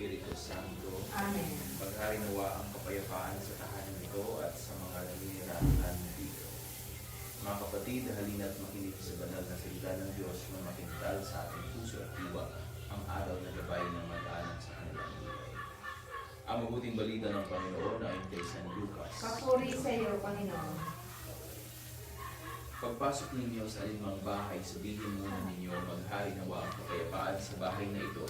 Espiritu Santo. Amen. Paghari nawa ang kapayapaan sa tahanan nito at sa mga naninirahan dito. Mga kapatid, halina't makinig sa banal na salita ng Diyos na makintal sa ating puso at diwa ang araw na gabay ng mag-anak sa kanilang buhay. Ang mabuting balita ng Panginoon ayon kay San Lucas. Papuri sa iyo, Panginoon. Pagpasok ninyo sa alinmang bahay, sabihin muna ninyo, maghari nawa ang kapayapaan sa bahay na ito.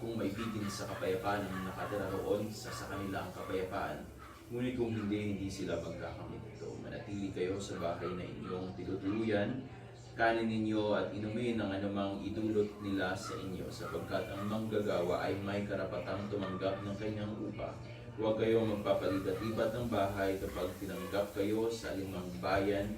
Kung may bigin sa kapayapaan ang nakatira roon sa kanila ang kapayapaan, ngunit kung hindi sila magkakamit ito. Manatili kayo sa bahay na inyong tinutuluyan, kanin ninyo at inumin ang anumang idulot nila sa inyo, sapagkat ang manggagawa ay may karapatang tumanggap ng kanyang upa. Huwag kayong magpapalibat-libat ng bahay kapag tinanggap kayo sa alinmang bayan.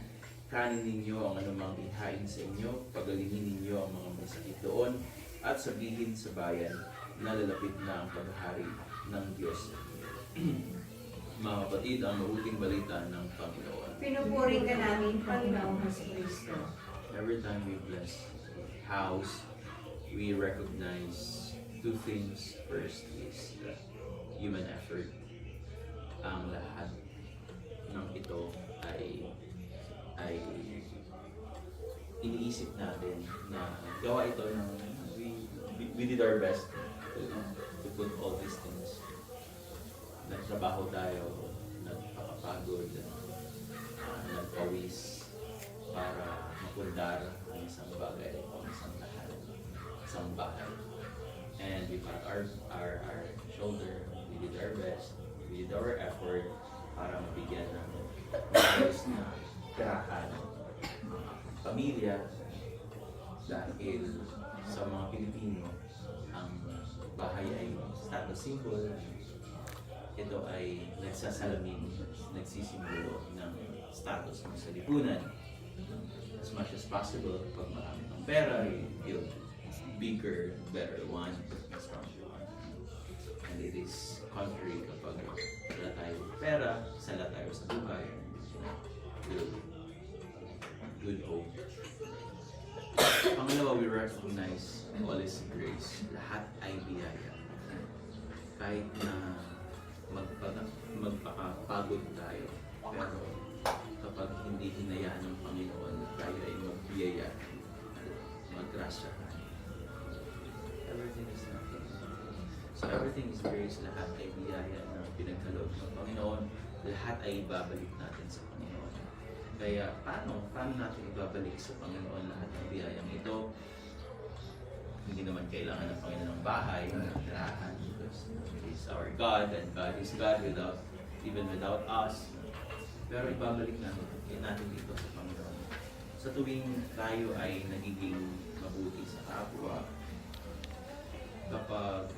Kanin ninyo ang anumang ihain sa inyo, pagalingin ninyo ang mga masakit doon, at sabihin sa bayan na lalapit na ang paghahari ng Diyos. Mga kapatid, ang mabuting balita ng Panginoon. Pinupuri ka namin, Panginoong Jesucristo. Every time we bless house, we recognize two things. First is the human effort. Ang lahat ng ito ay iniisip natin na gawa ito ng we did our best to put all these things. Nagtrabaho tayo, nagpapagod, nagpawis para mapundar ang isang bagay o isang tahanan, isang bahay. And we put our shoulder, we did our best, we did our effort para mabigyan ng maayos na tirahan pamilya, dahil sa mga Pilipino ang bahay ay status symbol. Ito ay nagsasalamin, nagsisimbolo ng status mo sa lipunan. As much as possible, pag marami ng pera, you build bigger, better one, stronger one. And it is contrary kapag wala tayong pera, sala tayo sa buhay, build good hope. Pangalawa, we recognize all is grace. Lahat ay biyaya. Kahit na magpapagod tayo, pero kapag hindi hinayaan ng Panginoon, tayo ay magbiyaya, maggrasya. Everything is nothing. So everything is grace. Lahat ay biyaya na pinagkaloob ng Panginoon. Lahat ay ibabalik natin sa Panginoon. Kaya paano natin ibabalik sa Panginoon lahat ng biyayang ito? Hindi naman kailangan ng Panginoon ng bahay, ng tirahan, because He is our God, and God is God even without us. Pero ibabalik natin dito sa Panginoon. Sa tuwing tayo ay nagiging mabuti sa kapwa, kapag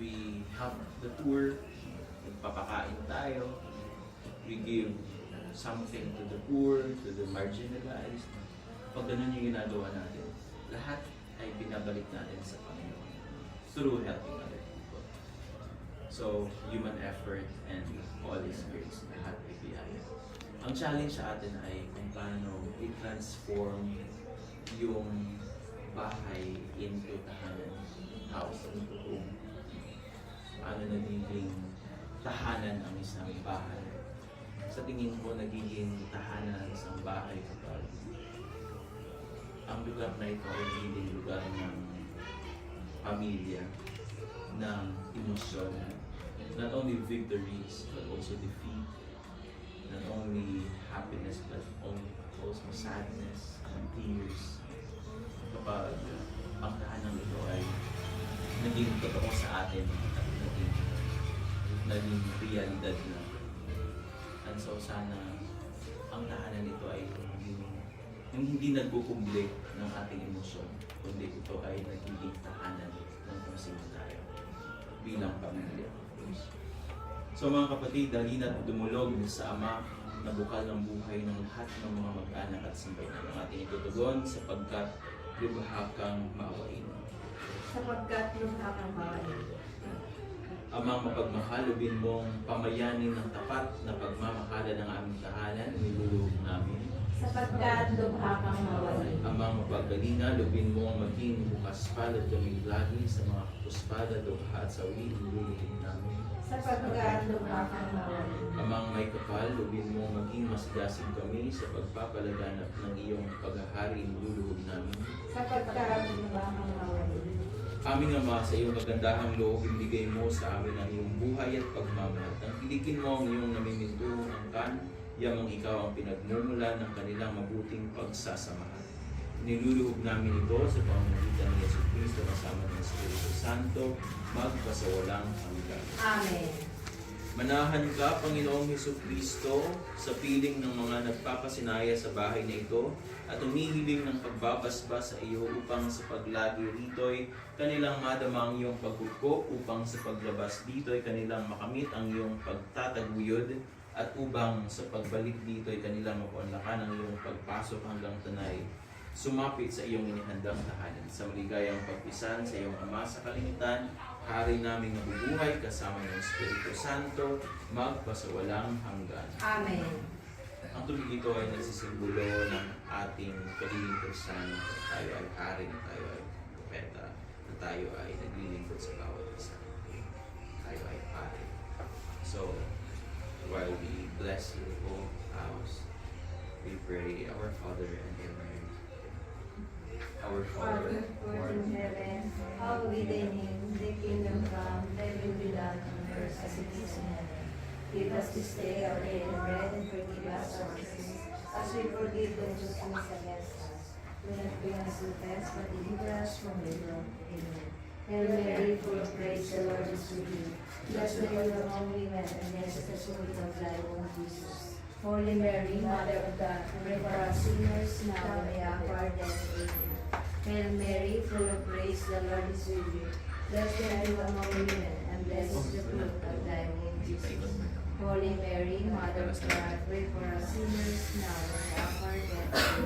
we help the poor, nagpapakain tayo, we give something to the poor, to the marginalized. Pag ganun yung ginagawa natin, lahat ay binabalik natin sa Panginoon through helping other people. So, human effort and all is grace, lahat ay biyaya. Ang challenge sa atin ay kung paano i-transform yung bahay into tahanan, house into home. Paano nagiging tahanan ang isang bahay? Sa tingin ko, nagiging tahanan ang isang bahay kapag ang lugar na ito ay nagiging lugar ng pamilya, ng emosyon, not only victories but also defeat, not only happiness but also sadness and tears. Kapag ang tahanan ito ay naging totoo sa atin at naging realidad na. And so sana ang tahanan nito ay hindi nagkukumble ng ating emosyon, kundi ito ay nagiging tahanan ng kung sino tayo bilang pamilya. So mga kapatid, halina't dumulog sa Ama na bukal ng buhay ng lahat ng mga mag-anak at sambayanan ang ating itutugon, sapagkat lubha kang maawain. Sapagkat lubha kang maawain. Amang mapagmahalubin mong pamayanin ng tapat na pagmamahala ng aming tahanan, niluluhog namin sapagkat lubha kang mawain. Amang mapagkalinga, lubin mo ang maging bukas palad kami lagi sa mga kapuspada, dukha at sawi, ilulubin namin. Sapagkat lubha kang mawain. Amang may kapal, lubin mo ang maging masigasig kami sa pagpapalaganap ng iyong paghahari, ilulubin namin. Sapagkat lubha kang mawain. Aming Ama, sa iyong magandahang loob, ibigay mo sa amin ang iyong buhay at pagmamahal. Tangkilikin mo ang iyong namiminturong angkan, yamang ikaw ang pinagmumula ng kanilang mabuting pagsasamahan. Niluluhog namin ito sa pamamagitan ni Yesu Cristo kasama ng Espiritu Santo, magpasawalang hanggan. Amen. Manahan ka, Panginoong Hesus Kristo, sa piling ng mga nagpapasinaya sa bahay na ito at umihiling ng pagbabasbas sa iyo upang sa paglagi rito'y kanilang madama ang iyong pagkuko, upang sa paglabas dito'y kanilang makamit ang iyong pagtataguyod, at upang sa pagbalik dito'y kanilang mapunlakan ang iyong pagpasok hanggang tanay. Sumapit sa iyong inihandang tahanan sa maligayang pagpisan sa iyong Ama sa kalingitan, hari naming nabubuhay kasama ng Espiritu Santo, magpasawalang hanggan. Amen. Ang tubig ito ay nagsisimbolo ng ating kaligtasan. Tayo ay hari, tayo ay propeta, na tayo ay naglilingkod sa bawat isa. Tayo ay pare. So, while we bless your whole house, we pray, Our Father and in heaven. Our Father, Father, who art in heaven, hallowed be thy name. Thy kingdom come, thy will be done on earth as it is in heaven. Give us this day our daily bread, and forgive us our sins, as we forgive those who sin against us. Do not bring us to test, but deliver us from evil. Amen. Hail Mary, full of grace, the Lord is with you. Blessed are you among women, and blessed is the fruit of thy womb, Jesus. Holy Mary, Mother of God, pray for us sinners, now and at the hour of our death. Amen. Hail Mary, full of grace, the Lord is with you. Blessed are you among women, and blessed is the fruit of thy womb, Jesus. Holy Mary, Mother of God, pray for us sinners, now and at the hour of our death.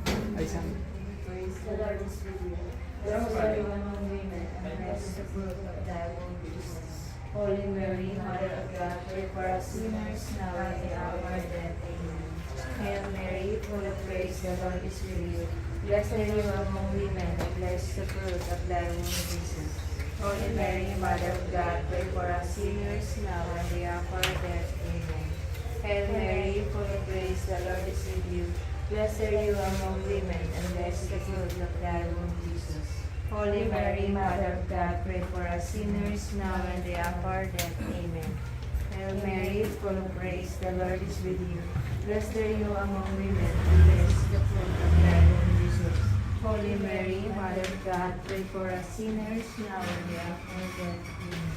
Amen. Praise the Lord is with you. Blessed are you among women, and blessed is the fruit of thy womb, Jesus. Holy Mary, Mother of God, pray for us sinners, now and at the hour of our death. Amen. Hail Mary, full of grace, the Lord is with you. Blessed are you among women, and blessed is the fruit of thy womb, Jesus. Holy Mary, Mother of God, pray for us sinners, now and at the hour of our death. Amen. Hail Mary, full of grace, the Lord is with you. Blessed are you among women, and blessed is the fruit of thy womb, Jesus. Holy Mary, Mother of God, pray for us sinners, now and at the hour of our death. Amen. Hail Mary, full of grace, the Lord is with you. Blessed are you among women, and blessed is the fruit of thy womb, Jesus. Holy Mary, Mother of God, pray for us sinners, now and at the hour of our death. Amen. Hail Mary, full of grace, the Lord is with you. Blessed are you among women, and blessed is the fruit of thy womb, Jesus. Holy Mary, Mother of God, pray for us sinners, now and at the hour of our death. Amen.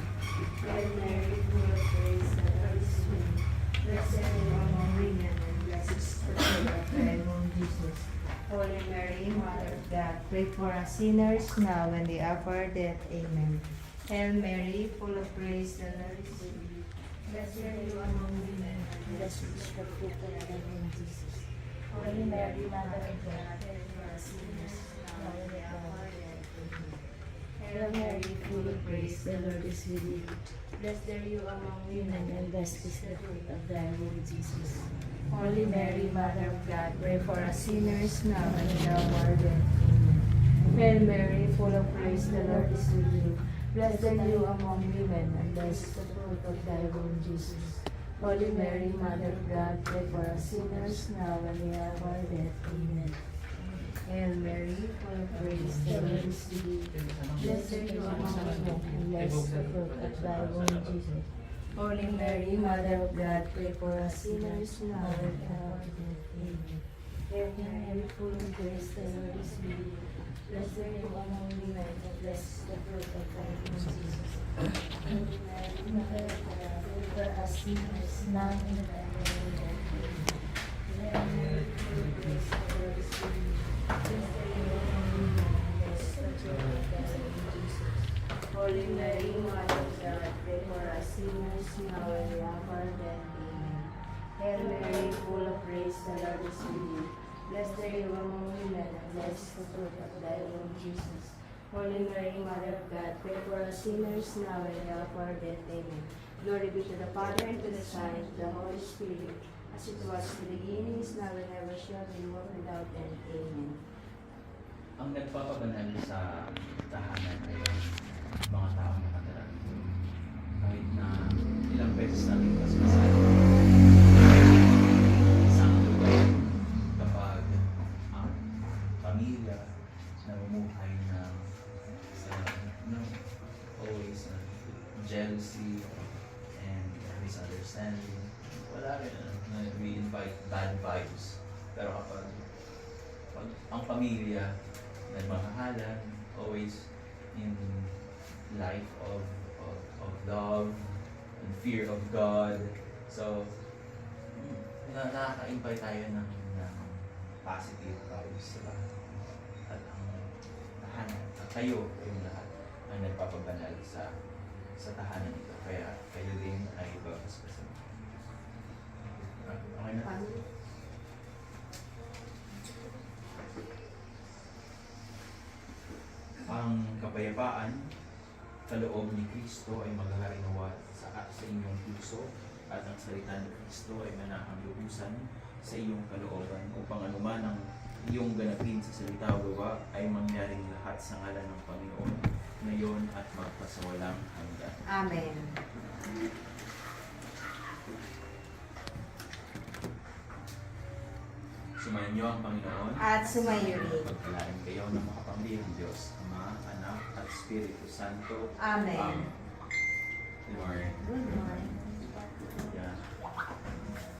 Hail Mary, full of grace, the Lord is with you. Blessed are you among women, and blessed is the fruit of thy womb, Jesus. Holy Mary, Mother of God, pray for us sinners, now and at the hour of our death. Amen. Hail Mary, full of grace, the Lord is with you. Blessed are you among women, and blessed is the fruit of thy womb, Jesus. Holy Mary, Mother of God, pray for us sinners, now and at the hour of our death. Amen. Hail Mary, full of grace, the Lord is with you. Blessed are you among women, and blessed is the fruit of thy womb, Jesus. Holy Mary, Mother of God, pray for us sinners, now and at the hour of our death. Amen. Hail Mary, full of grace, the Lord is with you. Blessed are you among women, and blessed is the fruit of thy womb, Jesus. Holy Mary, Mother of God, pray for us sinners, now and at the hour of our death. Amen. Hail Mary, full of grace, the Lord is with you. Blessed are you among women, and blessed is the fruit of thy womb, Jesus. Holy Mary, Mother of God, pray for us sinners, now and at the hour of our death. Amen. Hail Mary, full of grace, the Lord is with you. Blessed are you among women, and blessed is the fruit of thy womb, Jesus. Holy Mary, Mother of God, pray for us sinners, now and at the hour of our death. Amen. Hail Mary, full of grace, the Lord is with you. Blessed are you among women, and blessed is the fruit of thy womb, Jesus. Holy Mary, Mother of God, pray for us sinners, now and at the hour of our death. Amen. Glory be to the Father, and to the Son, and to the Holy Spirit, as it was in the beginning, is now, and ever shall be, world without end. Amen. Ang nagpapabanal sa tahanan ay mga taong nakatarang. Kahit na ilang beses natin paspasan. Isang lugar kapag ang pamilya namumuhay na sa always jealousy and misunderstanding. Wala rin na we invite bad vibes. Pero kapag ang pamilya nagmamahalan, always in life of love and fear of God. So, nakaka-invite tayo ng positive vibes, diba? At ang tahanan, at kayo, kayong lahat, ang nagpapabanal sa tahanan nito. Kaya kayo din ay babasbasan. Okay na? Ang kapayapaan, kaloob ni Kristo ay maghahari nawa sa inyong puso at ang salita ni Kristo ay manahang lubusan sa iyong kalooban upang anuman ang iyong ganapin sa salita o gawa ay mangyaring lahat sa ngalan ng Panginoon ngayon at magpasawalang hanggan. Amen. Sumayin niyo ang Panginoon At sumayo rin. Pagpalain kayo ng makapangyarihang Diyos, Ama, Anak, at Espiritu Santo. Amen. Good morning. Good morning. Yeah.